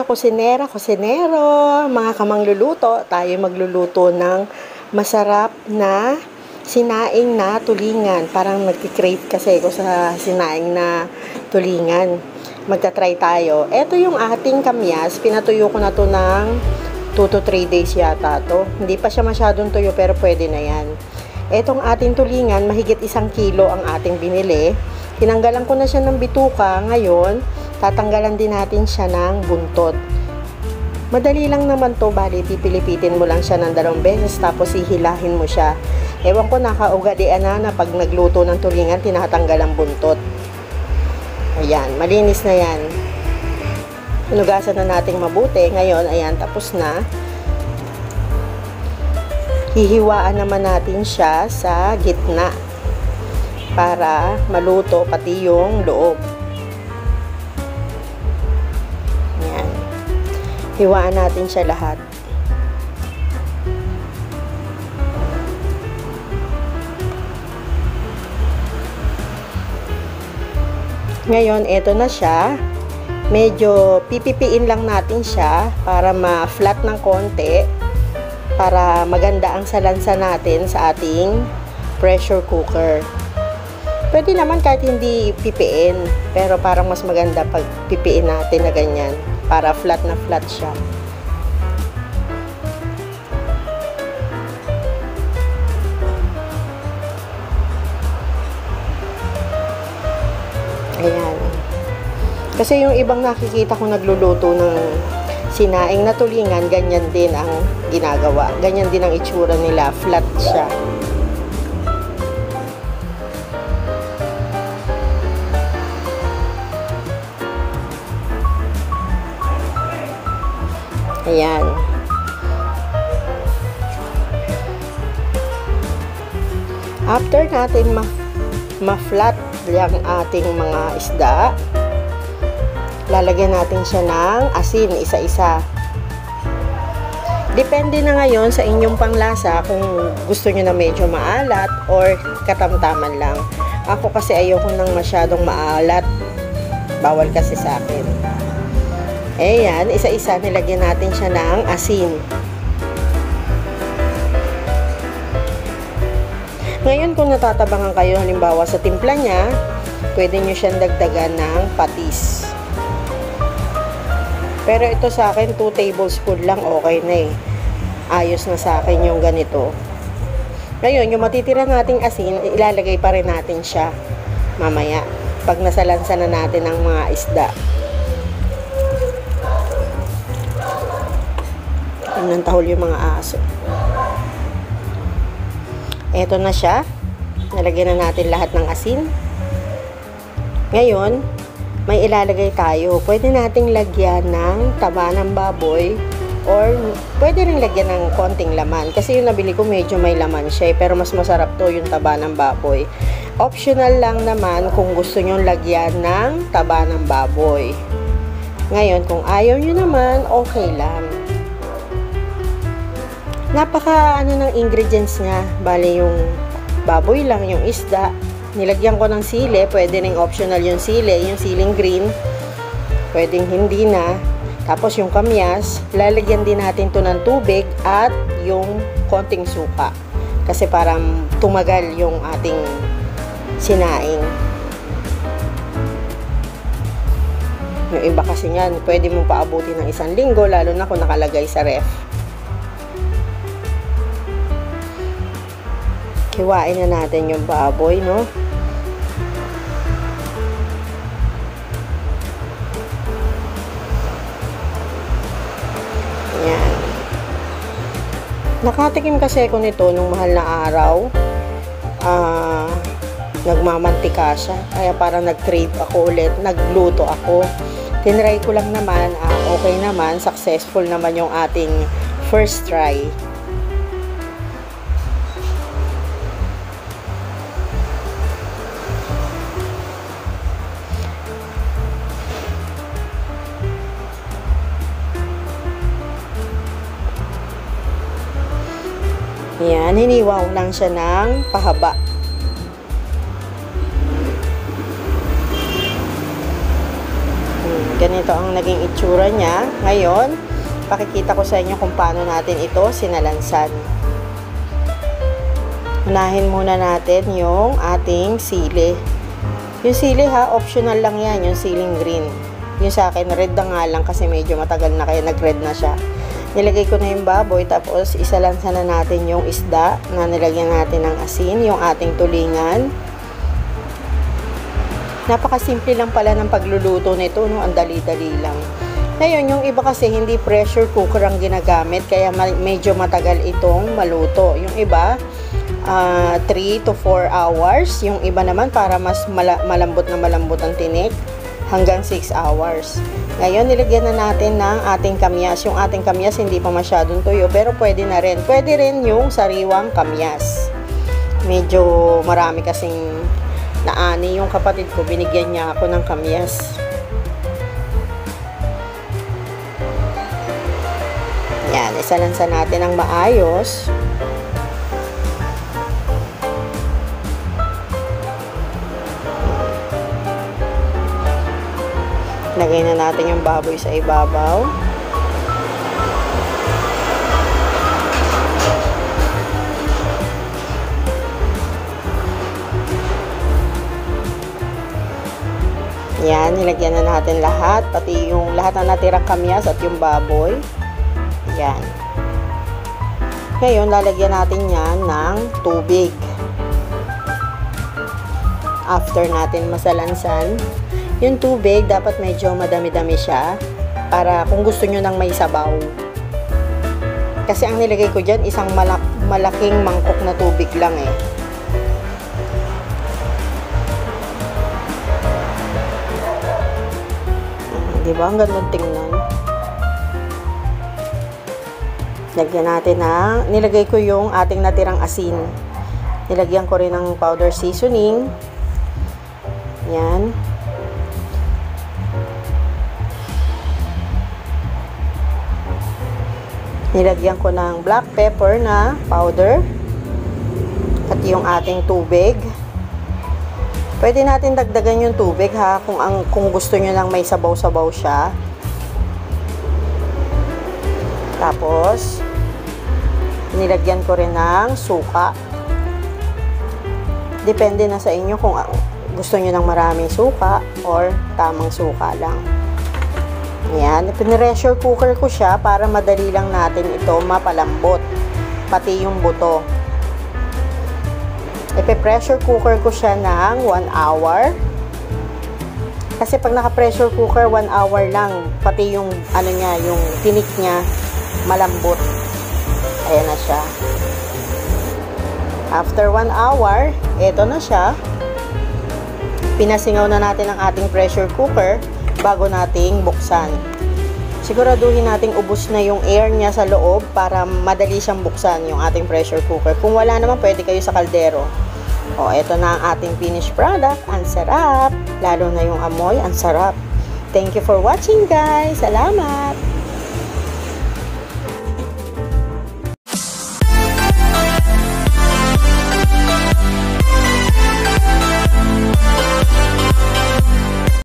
mga kusinera, kusinero, mga kamangluluto, tayo magluluto ng masarap na sinaing na tulingan. Parang nagki-crave kasi ako sa sinaing na tulingan. Magta-try tayo. Ito yung ating kamyas. Pinatuyo ko na to ng 2 to 3 days yata to. Hindi pa siya masyadong tuyo pero pwede na yan. Etong ating tulingan, mahigit 1 kilo ang ating binili. Tinanggalan ko na siya ng bituka. Ngayon, tatanggalan din natin siya ng buntot. Madali lang naman to, bali pipilipitin mo lang siya ng 2 beses tapos hihilahin mo siya. Ewan ko, nakaugalian na pag nagluto ng tulingan, tinatanggal ang buntot. Ayan, malinis na yan. Hinugasan na natin mabuti. Ngayon, ayan, tapos na. Hihiwaan naman natin siya sa gitna para maluto pati yung loob. Ayan. Hiwaan natin siya lahat. Ngayon, eto na siya. Medyo pipipiin lang natin siya para ma-flat ng konti, para maganda ang salansa natin sa ating pressure cooker. Pwede naman kahit hindi pipiin, pero parang mas maganda pag pipiin natin na ganyan, para flat na flat siya. Ayan. Kasi yung ibang nakikita ko nagluluto ng sinaing na tulingan, ganyan din ang ginagawa. Ganyan din ang itsura nila, flat siya. Ayan. After natin ma-flat yung ating mga isda, lalagyan natin siya ng asin isa-isa. Depende na ngayon sa inyong panglasa kung gusto nyo na medyo maalat or katamtaman lang. Ako kasi ayoko nang masyadong maalat. Bawal kasi sa akin. Ayan, isa-isa nilagyan natin siya ng asin. Ngayon kung natatabangan kayo halimbawa sa timpla niya, pwede nyo siyang dagdagan ng patis. Pero ito sa akin, 2 tablespoon lang, okay na eh. Ayos na sa akin yung ganito. Ngayon, yung matitira nating asin, ilalagay pa rin natin siya mamaya. Pag nasalansa na natin ang mga isda. Nang tahol yung mga aso. Eto na siya. Nalagyan na natin lahat ng asin. Ngayon, may ilalagay tayo. Pwede nating lagyan ng taba ng baboy or pwede rin lagyan ng konting laman. Kasi yung nabili ko medyo may laman siya, pero mas masarap to yung taba ng baboy. Optional lang naman kung gusto nyo lagyan ng taba ng baboy. Ngayon, kung ayaw nyo naman, okay lang. Napaka ng ingredients niya. Bali yung baboy lang, yung isda. Nilagyan ko ng sili, pwede ring optional yung sili, yung siling green, pwedeng hindi na. Tapos yung kamyas, lalagyan din natin to ng tubig at yung konting suka. Kasi parang tumagal yung ating sinaing. Yung iba kasi yan, pwede mong paabutin ng 1 linggo, lalo na kung nakalagay sa ref. Hiwain na natin yung baboy, no? Ayan. Nakatikim kasi ako nito nung mahal na araw. Nagmamantika siya. Kaya parang nag-crave ako ulit. Nagluto ako. Tinry ko lang naman. Okay naman. Successful naman yung ating first try. Ayan, hiniwa ko lang siya ng pahaba. Ganito ang naging itsura niya. Ngayon, pakikita ko sa inyo kung paano natin ito sinalansan. Unahin muna natin yung ating sili. Yung sili ha, optional lang yan, yung siling green. Yung sa akin, red na nga lang kasi medyo matagal na kaya nag-red na siya. Nilagay ko na yung baboy, tapos isalansan na natin yung isda na nilagyan natin ng asin, yung ating tulingan. Napakasimple lang pala ng pagluluto nito, no? Ang dali-dali lang. Ngayon, yung iba kasi hindi pressure cooker ang ginagamit, kaya medyo matagal itong maluto. Yung iba, 3 to 4 hours. Yung iba naman, para mas malambot na malambot ang tinik, hanggang 6 hours. Ngayon, nilagyan na natin ng ating kamyas. Yung ating kamyas, hindi pa masyadong tuyo, pero pwede na rin. Pwede rin yung sariwang kamyas. Medyo marami kasing naani yung kapatid ko, binigyan niya ako ng kamyas. Yan, isalansan natin ng maayos. Lagay na natin yung baboy sa ibabaw. Yan, nilagyan na natin lahat, pati yung lahat na natirang kamyas at yung baboy. Yan. Ngayon, lalagyan natin yan ng tubig. After natin masalansan, yung tubig, dapat medyo madami-dami siya para kung gusto nyo nang may sabaw. Kasi ang nilagay ko dyan, isang malaking mangkok na tubig lang eh. Diba? Ang gandang tingnan. Lagyan natin na, nilagay ko yung ating natirang asin. Nilagyan ko rin ng powder seasoning. Yan. Nilagyan ko ng black pepper na powder. At yung ating tubig. Pwede natin dagdagan yung tubig ha, kung gusto nyo lang may sabaw-sabaw siya. Tapos, nilagyan ko rin ng suka. Depende na sa inyo kung gusto nyo ng maraming suka or tamang suka lang. Ayan, pinipressure cooker ko siya para madali lang natin ito mapalambot. Pati yung buto. Ipe-pressure cooker ko siya ng 1 hour. Kasi pag naka-pressure cooker, 1 hour lang. Pati yung, ano niya, yung tinik niya, malambot. Ayan na siya. After 1 hour, eto na siya. Pinasingaw na natin ang ating pressure cooker bago nating buksan. Siguraduhin nating ubos na yung air niya sa loob para madali siyang buksan yung ating pressure cooker. Kung wala naman, pwede kayo sa kaldero. O, eto na ang ating finished product. Ang sarap. Lalo na yung amoy, ang sarap. Thank you for watching, guys. Salamat!